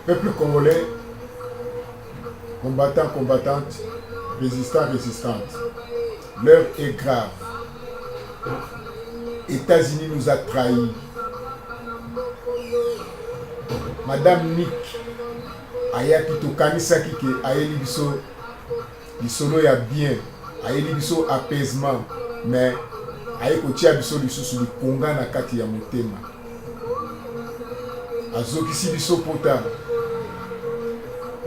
Peuple congolais, combattants, combattantes, résistants, résistantes, l'heure est grave. États-Unis nous a trahis. Madame Nick ayaki tokanisaki ke ayeli biso lisolo ya bien, ayeli biso apaisement, mais aye kotia biso lisusu likonga na kati ya motema. Azokisi biso pota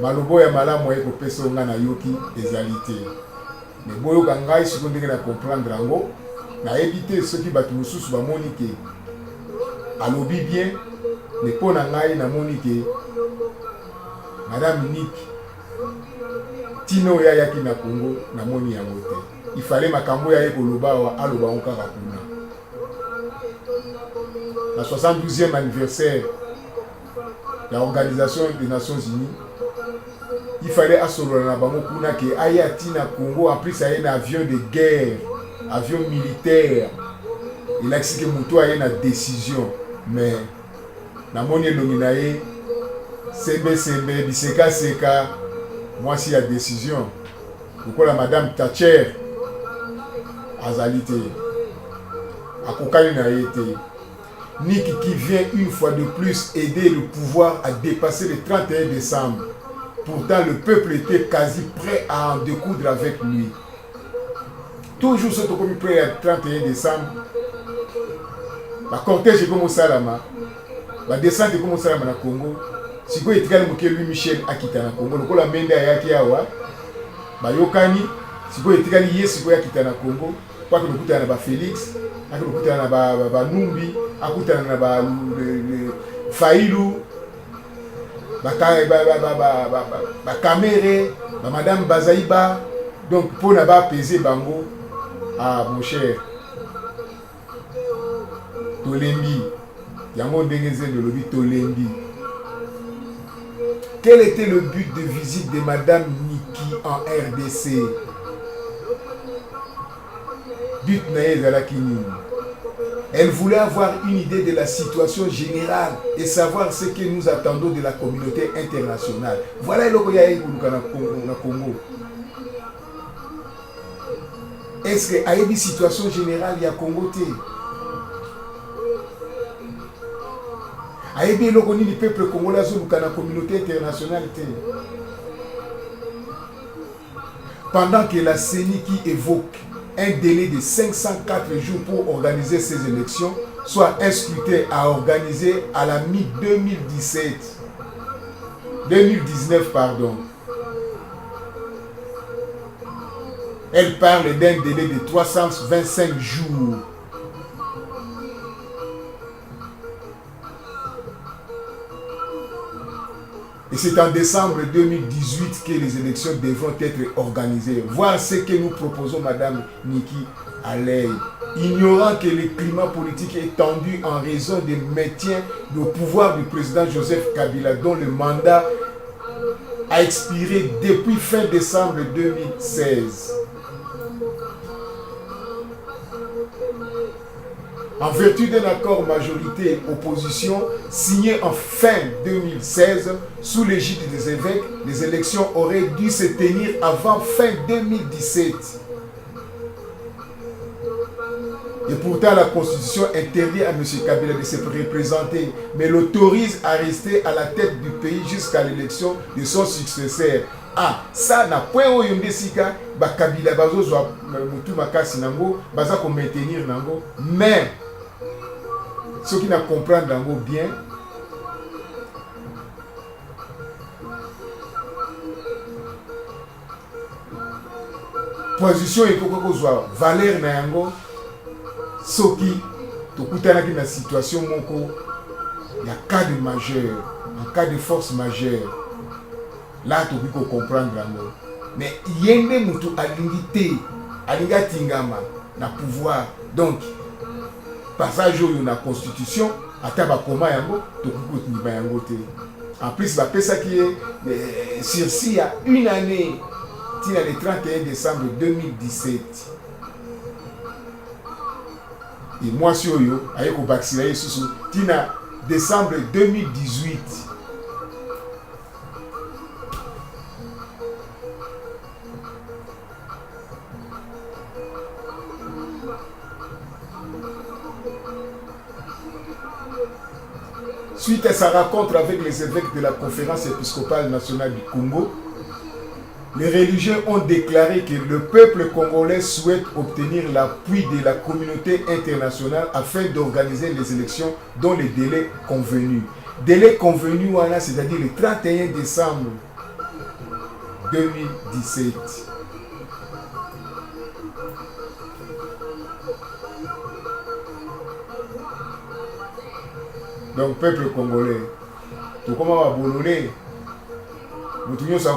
malobo ya malamu aye kopesa nga na yoki ezali te. Mais boyoka ngai siko ndenge na comprendre yango, nayebi te soki bato mosusu bamoni ke alobi bien, mais mpo na ngai namoni ke Madame Nick tino oyo ayaki na Congo namoni yango te. Il fallait makambo ya ye koloba wa aloba kaka kuna. La 72e anniversaire de l'Organisation des Nations Unies, il fallait asolola na bango kuna ke aya tina Congo, en plus aye na avion de guerre, avion militaire. Il a expliqué muto aye na décision, mais namoni elongi na ye sembe biseka mwasi ya décision. Lokola Madame Thatcher azali te, akokani na ye te. Nick qui vient une fois de plus aider le pouvoir à dépasser le 31 décembre. Pourtant le peuple était quasi prêt à en découdre avec lui. Toujours ce comme prêt à 31 décembre. La cortège comme au Salama, la descente comme au Salama na Congo. Si vous êtes Louis Michel akita na Congo, lokola mende ayaki awa bayokani, si vous êtes yes ko akita na Congo, kwa que lokuta na ba Félix, lokuta na ba Numbi, akutana na ba Failu, ba Kamere, ba Madame Bazaïba, donc pour na ba peser bango, ah mon cher Tolembi, yango ndengeze de lobi Tolembi. Quel était le but de visite de Madame Niki en RDC? But elle voulait avoir une idée de la situation générale et savoir ce que nous attendons de la communauté internationale. Voilà le Congo. Est-ce qu'il y a une situation générale il y a Congo? Aïe le koni du peuple congolais dans la communauté internationale. Pendant que la CENI qui évoque un délai de 504 jours pour organiser ces élections soit inscruté à organiser à la mi-2019 pardon. Elle parle d'un délai de 325 jours. Et c'est en décembre 2018 que les élections devront être organisées. Voilà ce que nous proposons, Madame Niki Alei. Ignorant que le climat politique est tendu en raison du maintien au pouvoir du président Joseph Kabila, dont le mandat a expiré depuis fin décembre 2016. En vertu d'un accord majorité-opposition signé en fin 2016 sous l'égide des évêques, les élections auraient dû se tenir avant fin 2017. Et pourtant, la Constitution interdit à M. Kabila de se représenter, mais l'autorise à rester à la tête du pays jusqu'à l'élection de son successeur. Ah, ça n'a point au Yondesika, Kabila bazo zwa mutu makasi nango, baza ko maintenir nango, mais ceux qui ne comprennent nango bien, position et koko zwa valeur na yango, soki tokutana ki na situation moko ya cas de majeur, en cas de force majeure. Là, tu peux comprendre l'amour. Mais il y a des gens qui ont tingama na pouvoir. Donc, passage où la constitution, à tabakoma yango, tu peux pas yango te. En plus, ça qui est sursis à une année, le 31 décembre 2017. Et moi, sur yo, avec le vaccin, tina décembre 2018. Suite à sa rencontre avec les évêques de la conférence épiscopale nationale du Congo, les religieux ont déclaré que le peuple congolais souhaite obtenir l'appui de la communauté internationale afin d'organiser les élections dans les délais convenus. Délai convenu, c'est-à-dire le 31 décembre 2017. Donc, peuple congolais, tout comme on va bololé, nous tous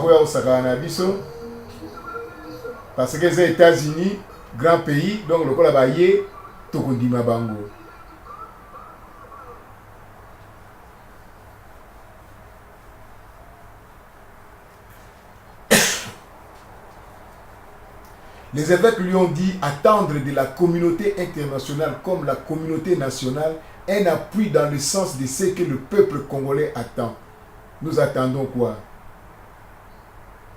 parce que les États-Unis, grand pays, donc le Kolabaye, tout le monde bango. Les évêques lui ont dit attendre de la communauté internationale comme la communauté nationale un appui dans le sens de ce que le peuple congolais attend. Nous attendons quoi?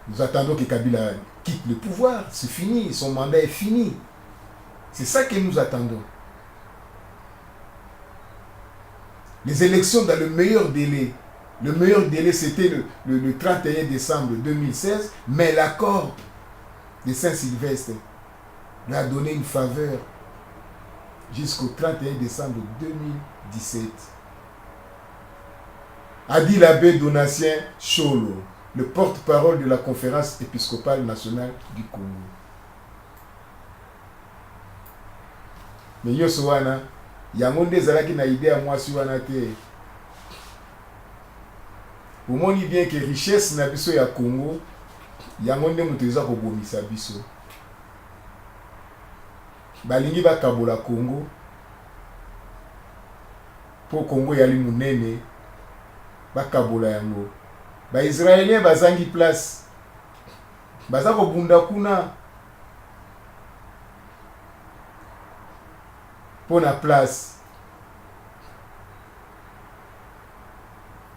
Nous attendons que Kabila quitte le pouvoir. C'est fini, son mandat est fini. C'est ça que nous attendons. Les élections dans le meilleur délai. Le meilleur délai, c'était le 31 décembre 2016, mais l'accord de Saint-Sylvestre lui a donné une faveur jusqu'au 31 décembre 2017. A dit l'abbé Donatien Cholo, le porte-parole de la conférence épiscopale nationale du Congo. Mais yo sowana, yangonde zalaki na idée à moi sowana te. Vous moni bien que richesse na biso ya Congo, yangonde muteza ko bomisa biso. Balingi bakabola Congo. Po Congo yali munene, bakabola yango. Ba Israéliens bazangi place. Baza ko bunda kuna. Pour la place.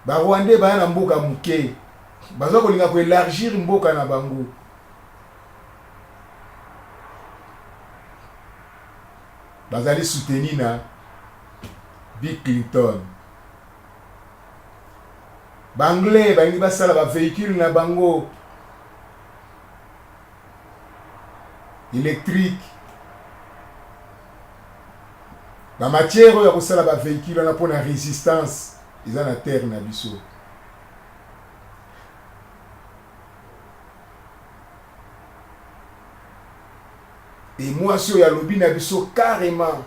Ba Rwandais ba na mboka muke. Baza ko linga ko élargir mboka na bango. Bazali soutenir na Bill Clinton. Banglais bangi basala ba véhicule na bango électrique. La matière ya kosala ba véhicule na pona résistance eza na terre na biso. Et moi si ya lobi na biso carrément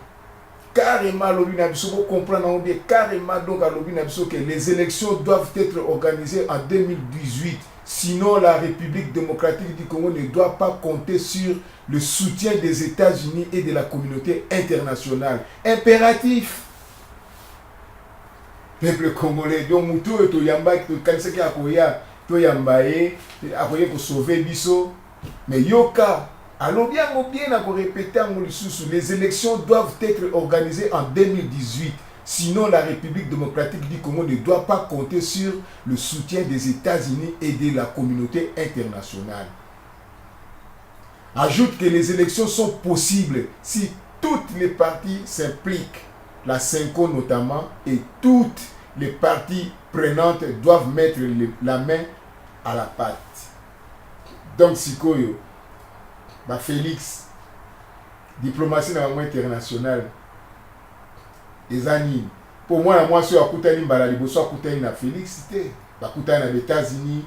lobi na biso pour comprendre bien carrément donc à lobi na biso que les élections doivent être organisées en 2018. Sinon, la République démocratique du Congo ne doit pas compter sur le soutien des États-Unis et de la communauté internationale. Impératif. Peuple congolais, donc mutu to yamba to kanisaki akoya to yambaye akoye ko sauver biso. Mais yoka, allons bien à répéter en lisusu, les élections doivent être organisées en 2018. Sinon, la République démocratique du Congo ne doit pas compter sur le soutien des États-Unis et de la communauté internationale. Ajoute que les élections sont possibles si toutes les parties s'impliquent, la CENCO notamment, et toutes les parties prenantes doivent mettre la main à la pâte. Donc, Sikoyo, Félix, diplomatie internationale, ezani pour moi moi sur akutani mbala liboso akutani na Félix te bakutana na États-Unis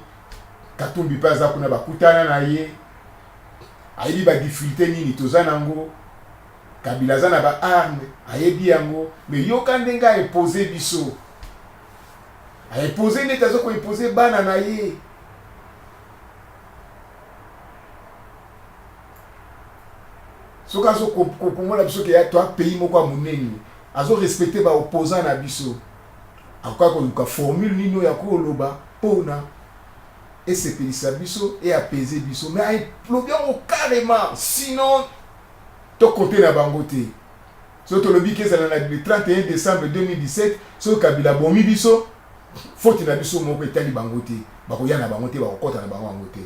Katumbi paza kuna bakutana na ye ayebi ba difficulté nini tozana ngo Kabila zana ba arme ayebi yango mais yoka ndenga imposer biso a imposer ne tazo ko imposer bana na ye soka so ko la biso ke ya toi pays moko muneni azo respecter ba opposant na biso akwa ko luka formule nino ya ko loba pona et c'est pelisa biso et apaiser biso mais ay plobion carrément sinon to côté na bangote so to lobi ke ça le 31 décembre 2017 so Kabila bomi biso faute na biso moko etali bangote bako ya na bangote bako kota na bango bangote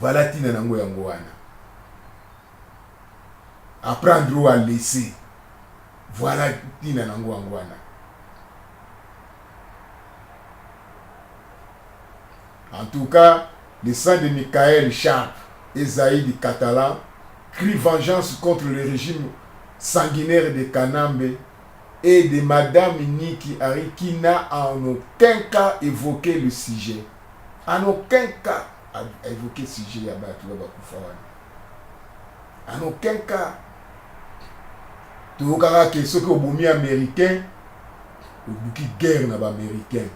voilà tina nango yango wana apprendre à laisser. Voilà tina nango angwana. En tout cas, le sang de Michael Sharp et Zaïd Catalan crient vengeance contre le régime sanguinaire de Kanambe et de Madame Niki Hari qui n'a en aucun cas évoqué le sujet. En aucun cas a évoqué le sujet. En aucun cas. Tout cas que ceux qui ont mis américain, beaucoup de guerre dans américain.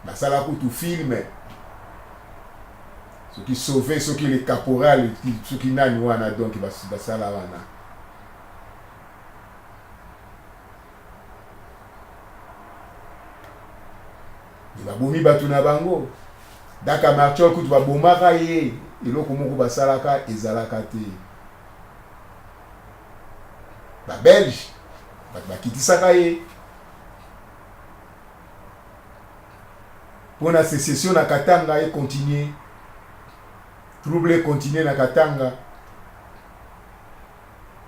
Bah ça là pour tout film. Ceux qui sauvaient, ceux qui les caporales, ceux qui n'ont pas donc bah ça là wana. Il va bomi batuna bango. Daka marchol kutu va bomaka ye. Eloko moko basalaka ezalaka te. Ba Belge bakitisaka ye. Pour la sécession na Katanga et continuer. Trouble continuer na Katanga.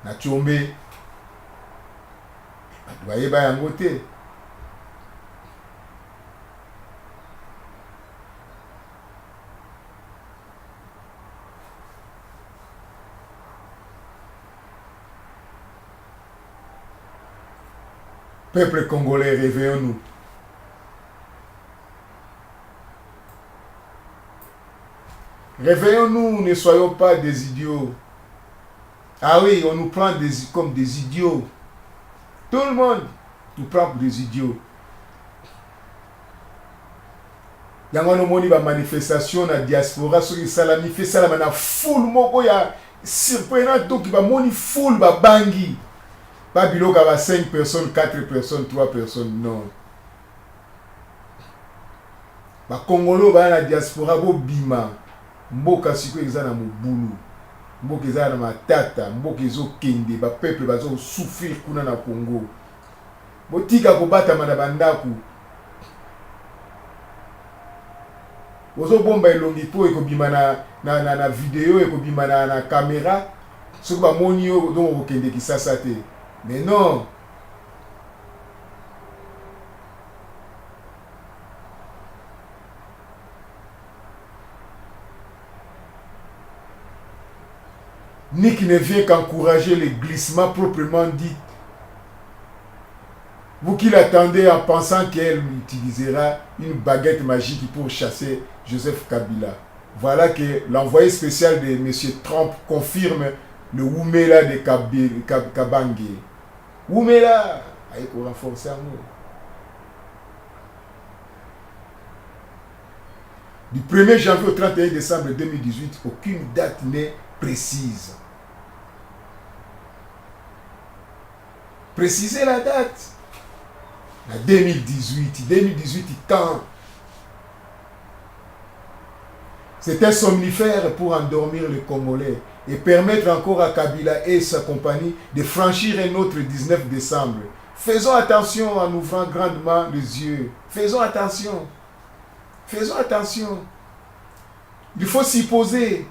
Na Tchombe. Voyez ba yango te. Peuple congolais, réveillons-nous. Réveillons-nous, ne soyons pas des idiots. Ah oui, on nous prend comme des idiots. Tout le monde nous prend pour des idiots. Il y a une manifestation dans la diaspora, sur les salami, fait ça la foule, moko ya surprenant, donc il va moni foule, ba bangi. Pas bilo qu'à 5 personnes, 4 personnes, 3 personnes, non. Ba Congolo ba na diaspora bo bima. Mboka siko eza na mobulu. Mboka eza na matata, mboka ezo kende, ba peuple bazo souffrir kuna na Congo. Botika ko bata na bandaku. Ozo bomba elongi po ekobima na vidéo ekobima na caméra. Soko ba moni yo donc okende kisasa te. Mais non. Ni qui ne vient qu'encourager les glissements proprement dits. Vous qui l'attendez en pensant qu'elle utilisera une baguette magique pour chasser Joseph Kabila. Voilà que l'envoyé spécial de M. Trump confirme le Oumela de Kabange. Oumela, il faut renforcer un mot. Du 1er janvier au 31 décembre 2018, aucune date n'est précise. Précisez la date. En 2018. 2018, quand? C'est un somnifère pour endormir les Congolais et permettre encore à Kabila et sa compagnie de franchir un autre 19 décembre. Faisons attention en ouvrant grandement les yeux. Faisons attention. Faisons attention. Il faut s'y poser.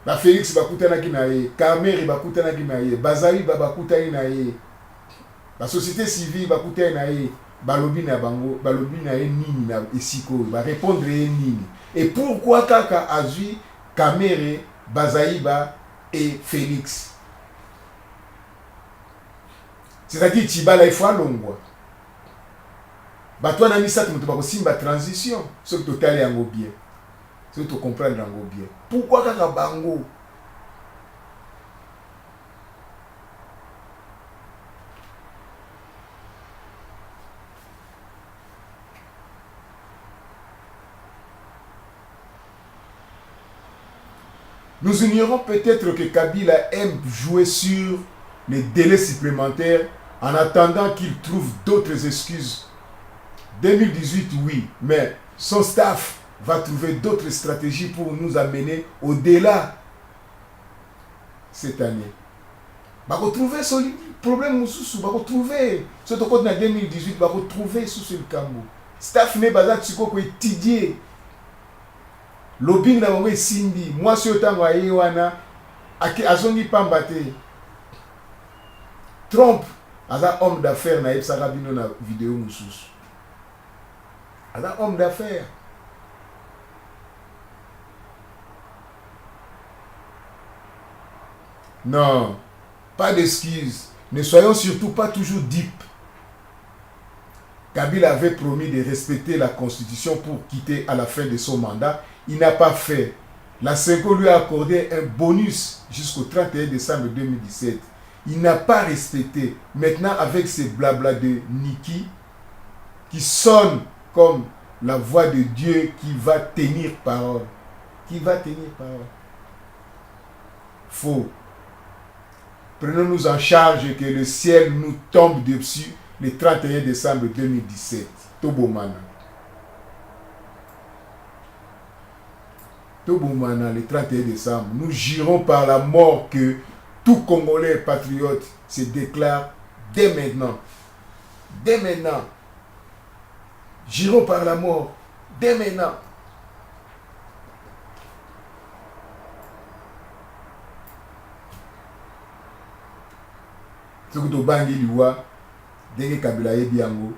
Ba Félix bakutanaki na ye, Kameri bakutanaki na ye, Bazali bakutani na ye. La société civile bakutani na ye, balobi na bango, balobi na ye nini na esiko, ba répondre ye nini. Et pourquoi kaka azui Kamere, Bazaïba et Félix? C'est-à-dire Tibala il faut alongwa. Batwa na misatu mutu bakosimba transition, ce que total yango bien. Ce que tu comprends yango bien. Pourquoi kaka bango? Nous ignorons peut-être que Kabila aime jouer sur les délais supplémentaires en attendant qu'il trouve d'autres excuses. 2018, oui, mais son staff va trouver d'autres stratégies pour nous amener au-delà cette année. Va retrouver ce problème, va retrouver ce qu'on a en 2018, va retrouver sous le cambo. Staff n'est pas là, tu peux étudier. Lobbying na bango simbi, moi si autant wa yewana azongi pambate. Trump aza homme d'affaires na yebisaka bino na vidéo mosusu. Aza homme d'affaires. Non, pas d'excuses. Ne soyons surtout pas toujours deep. Kabila avait promis de respecter la constitution pour quitter à la fin de son mandat. Il n'a pas fait. La Senko lui a accordé un bonus jusqu'au 31 décembre 2017. Il n'a pas respecté. Maintenant, avec ces blabla de Niki, qui sonne comme la voix de Dieu qui va tenir parole. Qui va tenir parole. Faux. Prenons-nous en charge que le ciel nous tombe dessus le 31 décembre 2017. Tobomana. Tobomana, le 31 décembre. Nous jurons par la mort que tout Congolais patriote se déclare dès maintenant. Dès maintenant. Jurons par la mort. Dès maintenant. Soki tobangi liwa ndenge Kabila yebi yango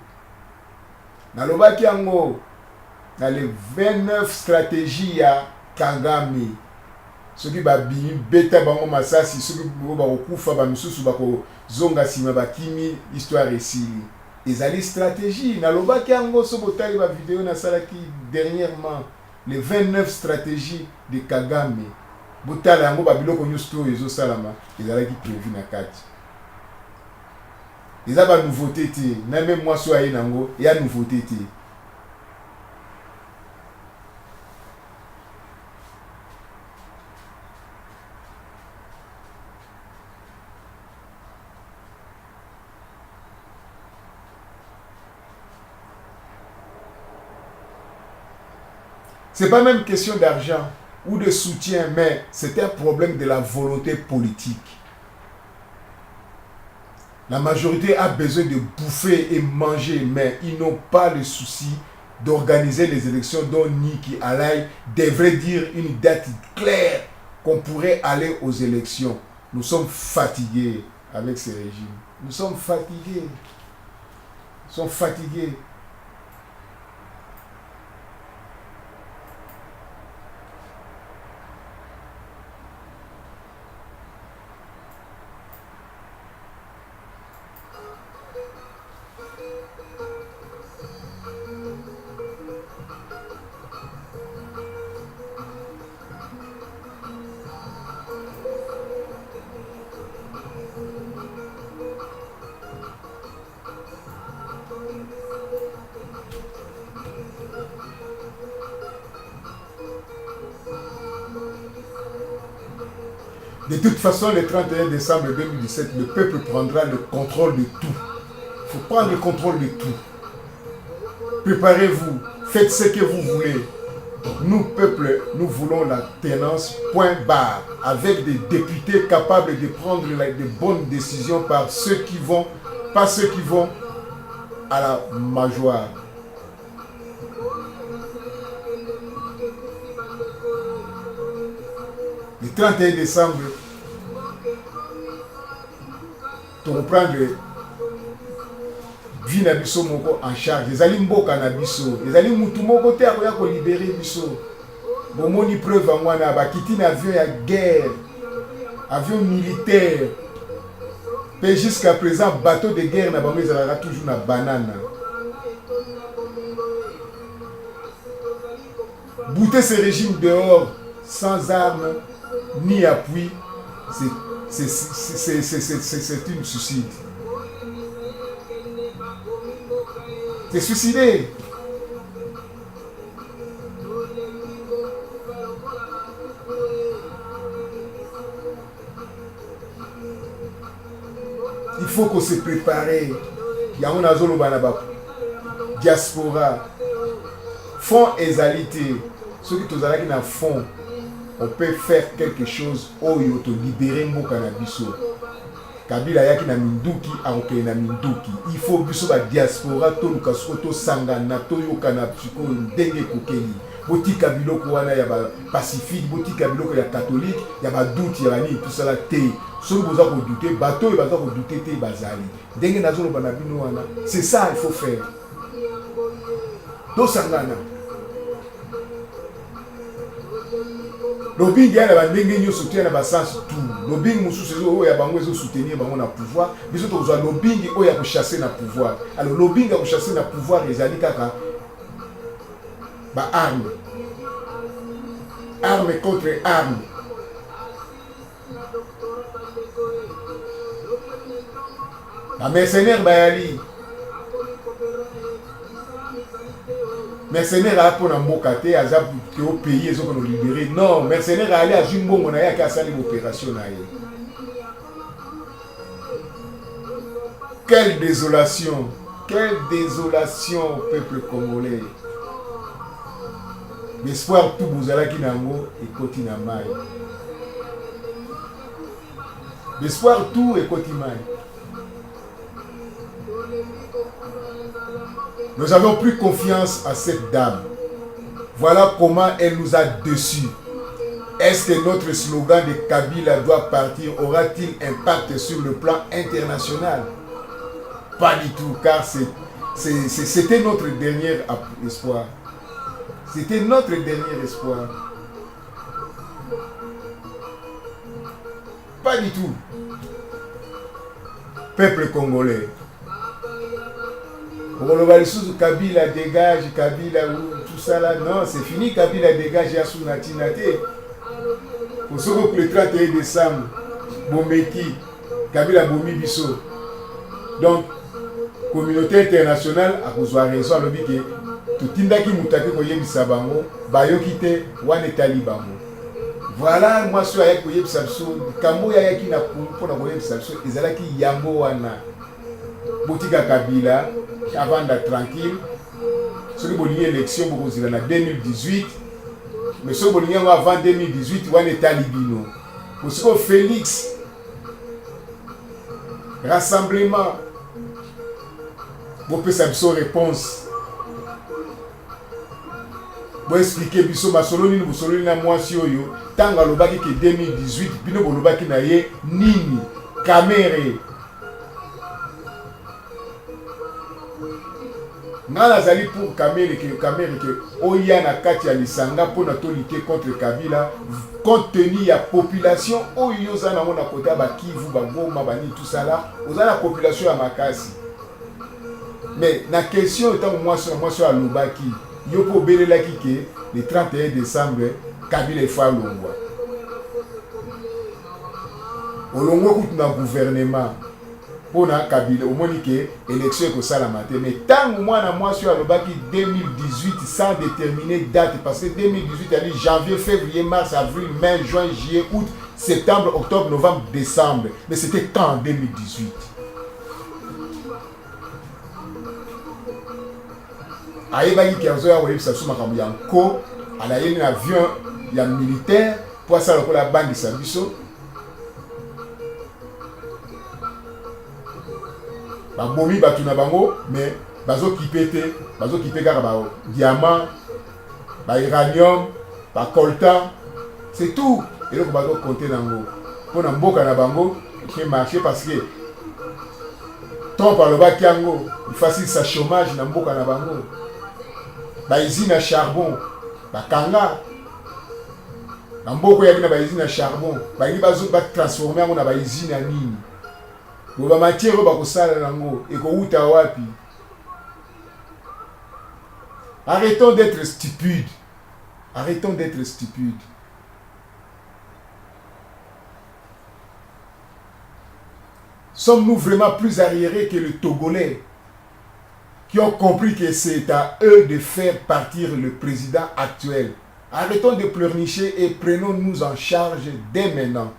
nalobaki yango na les 29 stratégies ya Kagame soki babimi beta bango masasi soki bakokufa bamisusu bakozonga nsima bakimi histoire esili ezali stratégie nalobaki yango so botali bavideo nasalaki dernièrement les 29 stratégies de Kagame botala yango babiloko nyonso to ezosalama ezalaki prévu na kati. Il y a une nouveauté, même moi, il y a une nouveauté. Ce n'est pas même question d'argent ou de soutien, mais c'est un problème de la volonté politique. La majorité a besoin de bouffer et manger, mais ils n'ont pas le souci d'organiser les élections dont Niki Alai devrait dire une date claire qu'on pourrait aller aux élections. Nous sommes fatigués avec ce régime. Nous sommes fatigués. Nous sommes fatigués. De toute façon, le 31 décembre 2017, le peuple prendra le contrôle de tout. Il faut prendre le contrôle de tout. Préparez-vous, faites ce que vous voulez. Nous, peuple, nous voulons la tenance, point barre, avec des députés capables de prendre de bonnes décisions par ceux qui vont, pas ceux qui vont à la majoire. Le 31 décembre, tu reprends vie na biso moko en charge. Ezali mboka na biso. Ezali mutu moko te akoya ko libérer biso. Bomoni preuve ngwana bakiti na avion ya guerre, avion militaire. Mais jusqu'à présent, bateau de guerre na bango ezalaka toujours na banane. Bouter ce régime dehors sans armes ni appui, c'est une suicide. C'est suicider. Il faut qu'on se prépare. Il y a un zone diaspora. Fonds égalité. Ceux qui sont dans le fond, on peut faire quelque chose où il faut libérer mon cannabis. Kabila yaki na minduki aroke na minduki. Il faut biso ba diaspora to lukasko sangana to yokana psiko ndenge kokeli. Boti kabiloko wana ya ba pacifique, boti kabiloko ya catholique, ya ba doute ya ni tout ça la té. soki boza kodute bato oyo baza kodute te bazali ndenge nazoloba na bino wana. C'est ça il faut faire. Tosangana lobbying ya na bandenge nyonso te na basens tout. Lobbying mosusu oyo ya bango ezosoutenir bango na pouvoir, biso tokozwa lobbying oyo ya kochasser na pouvoir. Alors lobbying ya kochasser na pouvoir ezali kaka arme contre arme. Ba mercenaire bayali mercenaire a pour na mboka te aza ke au pays ezo ko libérer. Non, mercenaire ali a jimbongo na yaka asali opération na ye. Quelle désolation au peuple congolais. L'espoir tout bozalaki nango ekoti na mai. L'espoir tout ekoti mai. Nous avons plus confiance à cette dame. Voilà comment elle nous a déçus. Est-ce que notre slogan de Kabila doit partir aura-t-il impact sur le plan international? Pas du tout, car c'était notre dernier espoir. C'était notre dernier espoir. Pas du tout. Peuple congolais. Kabila dégage, Kabila tout ça là. Non, c'est fini, Kabila dégage, Yasuna Tinate. Pour ce que le 31 décembre, Bomeki, Kabila Bomi Bisso. Donc, communauté internationale a besoin de raison à l'objet. Tutindaki mutaki koyebisa bango bayoki te wana etali bango. Voilà, moi so ayaki koyebisa biso kambo yaki na mpona koyebisa biso ezalaki yango wana. Botika Kabila avanda tranquille. Soki bolingi élection bokozila na 2018, mais soki bolingi yango avant 2018 wana etali bino. Bosiko Félix rassemblement bopesa biso réponse. Pour expliquer biso masolo nini bosololi na mwasi oyo tanga lobaki ke 2018 bino bolobaki na ye nini kamere ngala zali pour kamere ke oya na kati ya lisanga pona to lutter contre Kabila compte tenu ya population oyo za na mona kota ba Kivu ba Goma ba ni tout ça là oza la population ya makasi. Mais na question etant mwasi ya lobaki yo po belelaki ke le 31 décembre Kabila efa longwa olongwa kutu na gouvernement pona Kabila omoni ke élection ekosalama te. Mais tango mwana mwasi alobaki 2018 sans déterminer date, parce que 2018 ali janvier, février, mars, avril, mai, juin, juillet, août, septembre, octobre, novembre, décembre. Mais c'était quand en 2018? Ayebaki kenzo ya oyebisa biso makambo ya nko alaye na avion ya militaire po asala lokola bandisa biso. Babomi batu na bango, mais bazokipe te, bazokipe kaka ba diamant, ba uranium, ba coltan, c'est tout. Et donc bazo compter nango. Pour na mboka na bango qui marché parce que tant par le bakiango, il facile sa chômage na mboka na bango. Ba usine à charbon, ba kanga. Na mboko ya bina ba usine à charbon, ba ngi bazo ba transformer ngo na ba usine à nini. Ba matière ba ko sala nango e ko uta wapi. Arrêtons d'être stupides. Arrêtons d'être stupides. Sommes-nous vraiment plus arriérés que les Togolais qui ont compris que c'est à eux de faire partir le président actuel? Arrêtons de pleurnicher et prenons-nous en charge dès maintenant.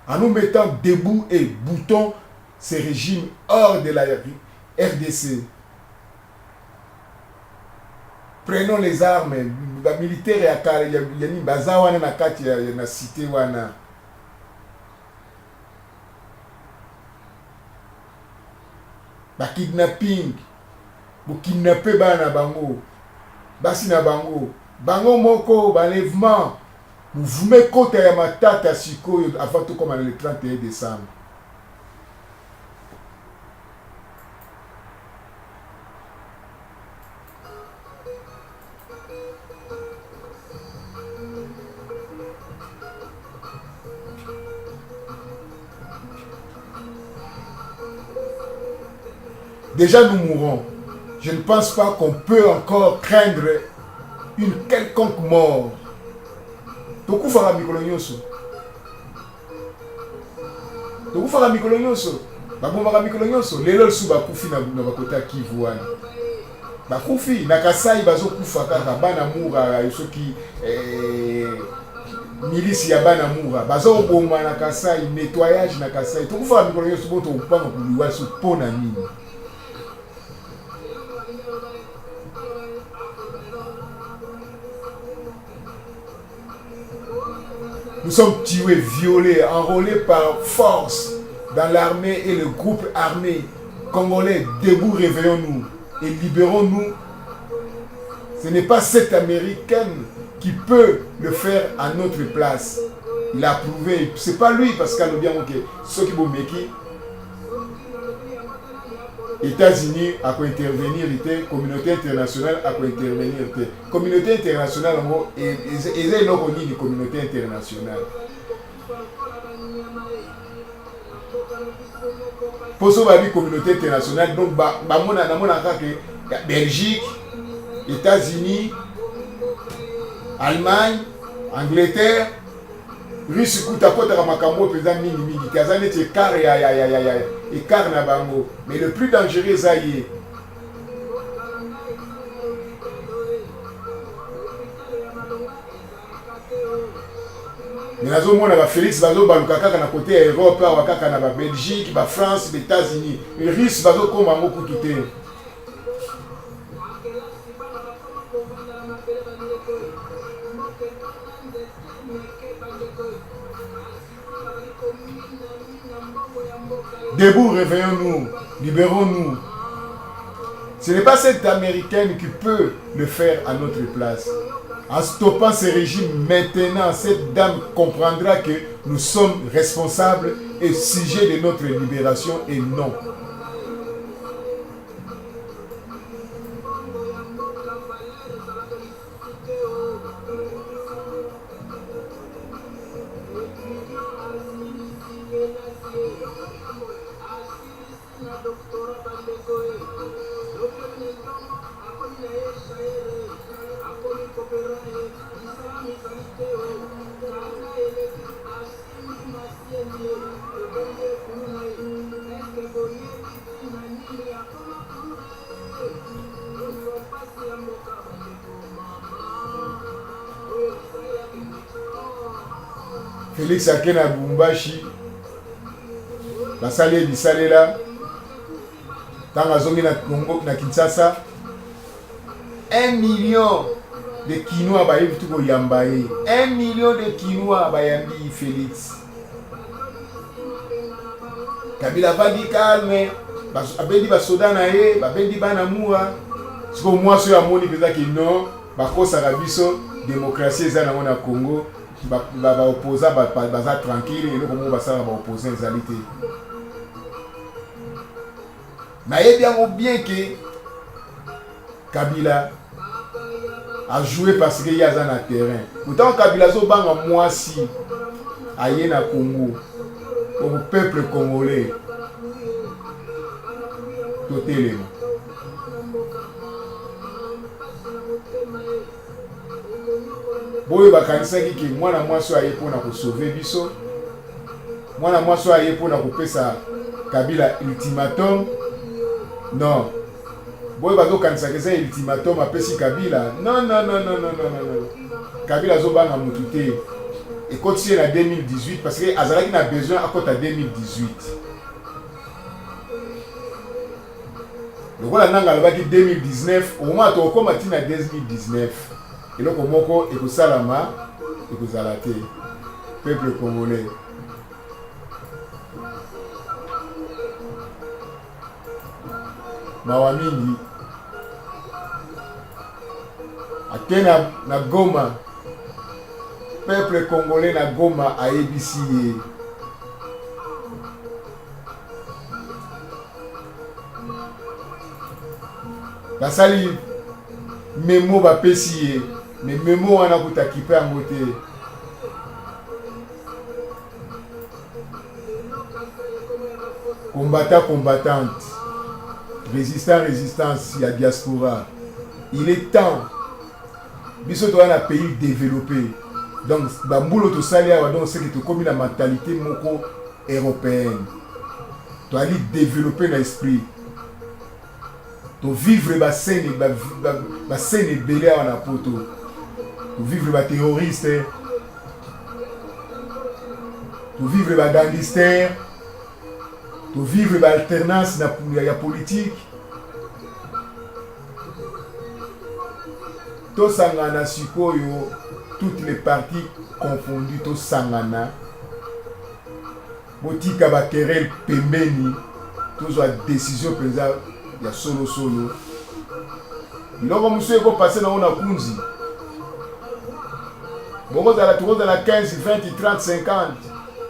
En nous mettant debout et boutons ces régimes hors de la RDC. Prenons les armes, les militaires et les bazawana na kati na cité wana. Ba kidnapping, bo kidnapper bana bango, basi na bango, bango moko, ba lèvement, Mouvement kota ya matata sikoyo avant tout comme le 31 décembre. Déjà nous mourrons. Je ne pense pas qu'on peut encore craindre une quelconque mort. Tokufara mikolo nyonso. Tokufara mikolo nyonso. Babombaka mikolo nyonso. Lelo su bakufi na bakota Kivu wana. Bakufi na Kasai bazokufa kaka bana mura soki milisi ya bana mura bazoboma na Kasai, nettoyage na Kasai. Tokufara mikolo nyonso boto upanga kuliwa su pona nini. Nous sommes tués, violés, enrôlés par force dans l'armée et le groupe armé congolais. Debout, réveillons-nous et libérons-nous. Ce n'est pas cette Américaine qui peut le faire à notre place. Il a prouvé, c'est pas lui, Pascal Obiang, ce qui vous met qui États-Unis a pu intervenir, la communauté internationale a pu intervenir. La communauté internationale, ils ont connu la communauté internationale. Pour ça, la communauté internationale, donc, Belgique, États-Unis, Allemagne, Angleterre, Russie, Koutapota, Makambo, président Mini, Kazane, écart na bango. Mais le plus dangereux, ça y est. Mais nazo mona ba Félix bazo baluka kaka na côté Europe, wa kaka na ba Belgique, ba France, les États-Unis. Les Russes bazo koma ngo kututé. Debout, réveillons-nous, libérons-nous. Ce n'est pas cette Américaine qui peut le faire à notre place. En stoppant ce régime maintenant, cette dame comprendra que nous sommes responsables et sujets de notre libération et non. Félix Akena Bumbashi, la salle du Salela, dans la zone de Kinshasa, 1 million de Kinois bayi tout yambaye, 1 million de Kinois bayambi Félix. Kabila bandi calme, abendi basoda na ye, babendi bana mura. Siko moi so ya moni peza ki non, bakosa rabiso démocratie eza na Congo. Ba opposant baza tranquille et nous basala ba opposant ezalité. Na bien que Kabila a joué parce qu'il y a un terrain. Pourtant Kabila zo banga mwasi aye na Congo au peuple congolais. Totalement. Boyo bakanisaki ki mwana mwasi aye pona ko sauver biso. Mwana mwasi aye pona ko pesa Kabila ultimatum. Non. Boyo bazo kanisaki ça ultimatum apesi Kabila. Non. Kabila zo banga mutute. Et continue en 2018 parce que azalaki na besoin à côté 2018. Le voilà nanga lobaki 2019 au moins to koma tina 2019. Et donc, Moko et Salama et Zalate, peuple congolais. Mawamindi, Akena na Goma, peuple congolais na Goma a ABC. Basali memo bapesi mais memo wana kutakipe yango te. Combattante, résistance, la diaspora. Il est temps. Biso to un pays développé. Donc, bambulo to salia wa donc c'est que tu comme la mentalité moko européenne. Tu as développer l'esprit. Tu vivre ba scène belé na poto. Tu vivre ba terroriste. Tu vivre ba gangster. Tu vivre l'alternance na politique. To sangana sikoyo, toutes les parties confondues, to sangana. Botika ba querelle pembeni, to zo décision penza ya solo. Iloko monsieur ko passer na ona kunzi. Boko za la 15, 20, 30, 50.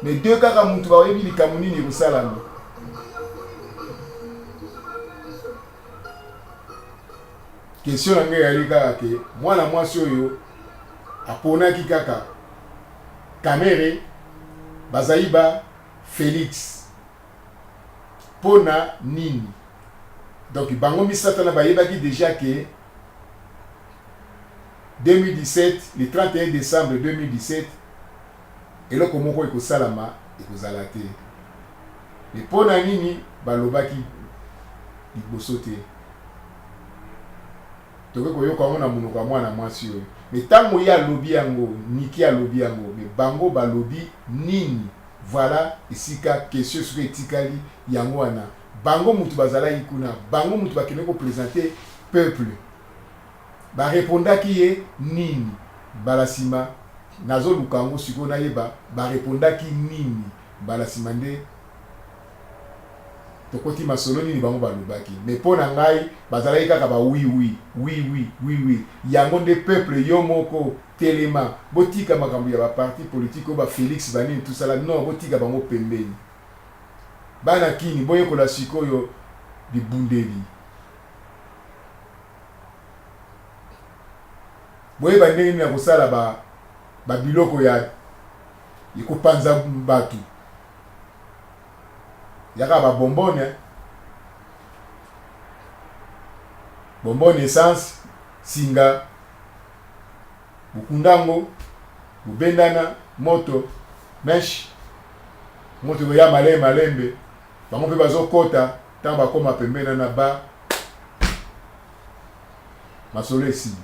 Mais deux kaka mutu ba yebi likamuni ni kusalama. Question nanga yali kaka ke mwana mwasi oyo aponaki kaka Kamere Bazaiba Félix pona nini. Donc bango misata na bayebaki déjà que 2017, le 31 décembre 2017 eloko moko ekosalama ekozala te. Mais pona nini balobaki liboso te. Toke koyoka mona munoko mwana mwasi oyo. Mais tango ya lobi yango, niki ya lobi yango, mais bango ba lobi nini. Voilà esika question sur etikali yango wana. Bango mutu bazala ikuna, bango mutu bakene ko présenter peuple. Ba répondaki ye nini. Balasima nazo lukango siko na yeba, ba répondaki nini. Balasima nde tokoti masolo nini bango balobaki. Mais pona ngai bazalaki kaka ba oui. Yango nde peuple yo moko telema botika makambo ya ba parti politique ba Félix Banini tout ça là non botika bango pembeni. Bana kini boye ko la sikoyo bibundeli. Boye bandeni na kosala ba biloko ya ikopanza batu. Yaka ba bonbonne essence singa bukundango bubendana moto mesh moto ya malembe bango pe bazokota tant bakoma pembena na ba masolo esi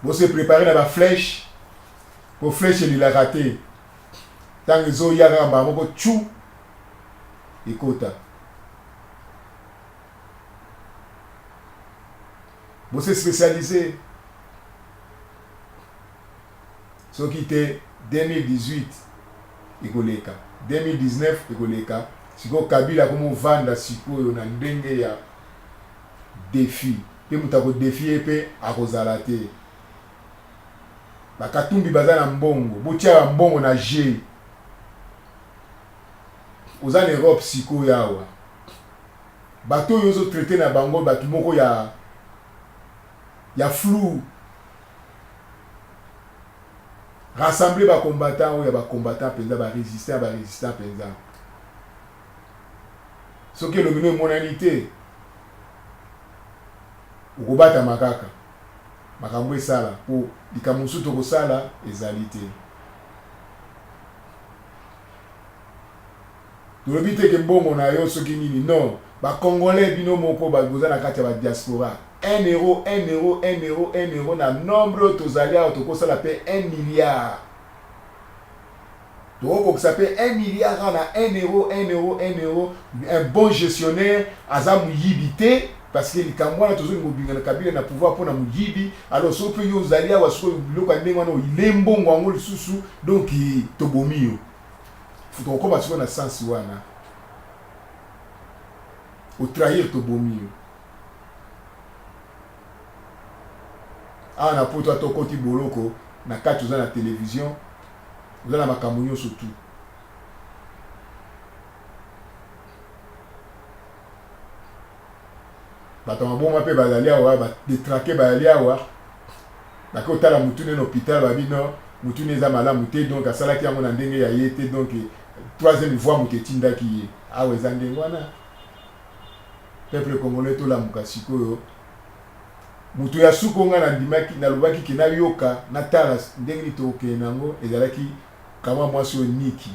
bo se préparer na ba flèche pour flèche li la rater tant ils ont yaka ba moko chou ikota. Vous êtes spécialisé. Ce qui était 2018, Igoleka. 2019, Igoleka. Si vous Kabila comme vanda siko na ndenge ya défi. Pe mutako défi epe akozalate. Bakatumbi bazana mbongo. Botia mbongo na G. Ozana Europe siko yawa. Bato yozo traité na bango batu moko ya flou. Rassembler ba combattants ou ya ba combattants penza ba résistant penza. Ce qui est le menu monalité. Ukobata makaka. Makambo esala po likamusu to kosala ezalité. Tolobi te ke mbongo na yo soki nini non. Ba Congolais bino moko ba goza na kati ya ba diaspora. 1 euro, na nombre tozalia autokosa la paix 1 milliard. Donc ça fait 1 milliard na 1 euro. Un bon gestionnaire azamu yibité parce que les Camerounais toujours ngobinga na kabila na pouvoir pour na muyibi. Alors so pe yo zalia wa so biloko ndenge wana ilembongo ngo lisusu donc tobomi yo. Faut qu'on commence na sens wana. Au trahir tobomi yo. awa na poto atokoti boloko na kati oza na télévision oza na makambo nyonso tu bato maboma mpe bazali awa badetrake bazali awa bake otala mutu nene hôpital babino mutu ne eza malamu te donc asalaki yango na ndenge ya ye te donc troisième fois moto etindaki ye awa eza ndenge wana peuple congolais tolamuka sikoyo mutu ya suku nga nandimaki nalobaki ke nayoka natala ndenge nini tokokende nango ezalaki kama mwasi oyo niki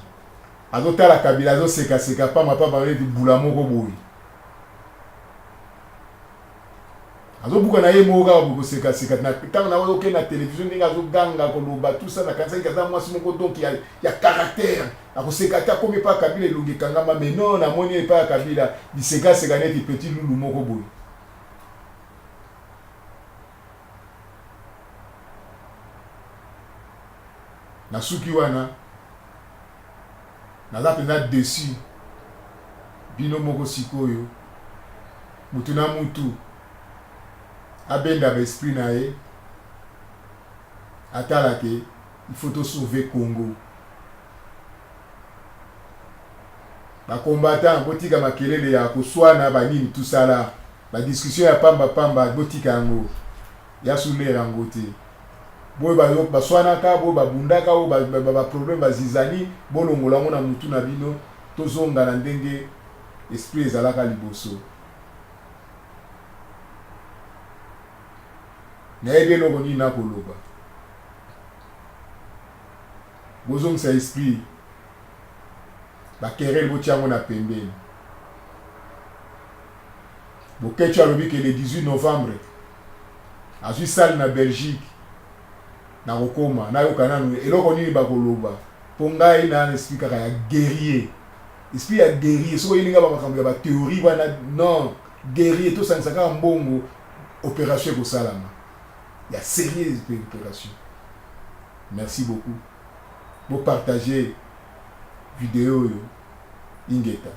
azotala Kabila azosekaseka pamapama neti bula moko boye azobuka na ye moko kaka bokosekaseka ntango na okende na télévision ndenge azoganga koloba tout ça nakanisaki aza mwasi moko donc ya caractère akoseka te akomi epa Kabila elongi ekangama mais non namoni epa ya Kabila lisekaseka neti petit lulu moko boye na suki wana naza mpenza dessus bino moko sikoyo mutu na mutu abenda baesprit na ye atala ke il faut to sauver Congo bakombatant botika makelele ya koswana banini tusala badiscussion ya pamba botika yango ya sulera yango te boye baswanaka boye babundaka oyo baproblème bazizani bolongola yango na mutu na bino tozonga na ndenge esprit ezalaka liboso nayebi eloko nini nakoloba bozongisa esprit bakerele botia yango na pembeni boketu alobi ke le 18 novembre azwi sale na Belgique na kokoma nayoka nanu eloko nini bakoloba mpo ngai na esprit kaka ya guerrier esprit ya guerrier soki oyelinga bamakambo ya bathéorie wana non guerrier tosangisa kaka mbongo opération ekosalama ya sérieuse opération. Merci beaucoup. Vous partagez vidéo Ingeta.